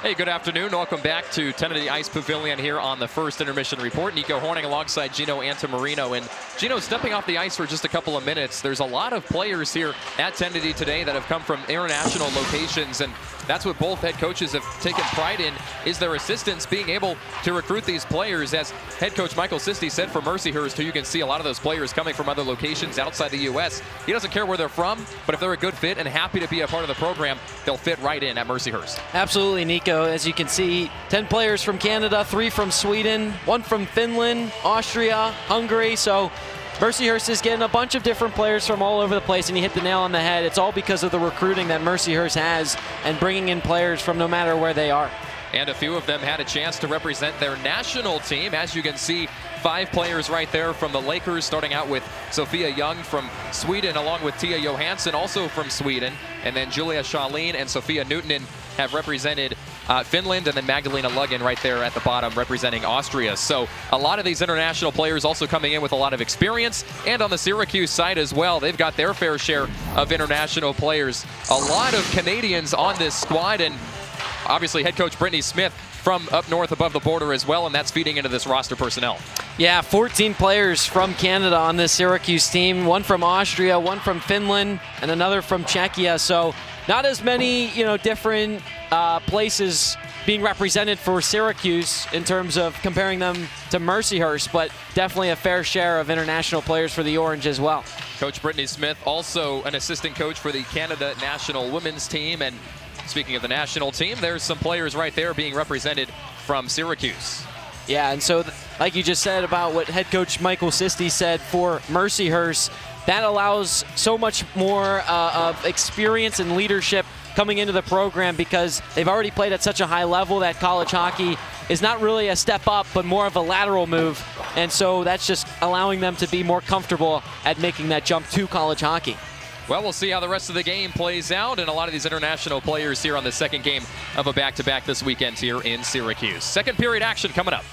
Hey, good afternoon. Welcome back to 10 of the Ice Pavilion here on the first intermission report. Nico Horning alongside Gino Antamarino. And Gino, stepping off the ice for just a couple of minutes, there's a lot of players here at Tenedy today that have come from international locations, and that's what both head coaches have taken pride in, is their assistants being able to recruit these players. As head coach Michael Sisti said for Mercyhurst, who you can see a lot of those players coming from other locations outside the U.S., he doesn't care where they're from, but if they're a good fit and happy to be a part of the program, they'll fit right in at Mercyhurst. Absolutely, Nico. As you can see, 10 players from Canada, 3 from Sweden, 1 from Finland, Austria, Hungary. So Mercyhurst is getting a bunch of different players from all over the place, and you hit the nail on the head. It's all because of the recruiting that Mercyhurst has and bringing in players from no matter where they are. And a few of them had a chance to represent their national team. As you can see, 5 players right there from the Lakers, starting out with Sophia Young from Sweden, along with Tia Johansson, also from Sweden. And then Julia Schalin and Sophia Newtonen have represented Finland, and then Magdalena Luggen right there at the bottom representing Austria. So a lot of these international players also coming in with a lot of experience. And on the Syracuse side as well, they've got their fair share of international players. A lot of Canadians on this squad, and obviously head coach Brittany Smith from up north above the border as well, and that's feeding into this roster personnel. Yeah, 14 players from Canada on this Syracuse team, 1 from Austria, 1 from Finland, and another from Czechia. So not as many, different places being represented for Syracuse in terms of comparing them to Mercyhurst, but definitely a fair share of international players for the Orange as well. Coach Brittany Smith, also an assistant coach for the Canada national women's team. And speaking of the national team, there's some players right there being represented from Syracuse. Yeah, and so like you just said about what head coach Michael Sisti said for Mercyhurst, that allows so much more of experience and leadership coming into the program, because they've already played at such a high level that college hockey is not really a step up, but more of a lateral move. And so that's just allowing them to be more comfortable at making that jump to college hockey. Well, we'll see how the rest of the game plays out, and a lot of these international players here on the second game of a back-to-back this weekend here in Syracuse. Second period action coming up.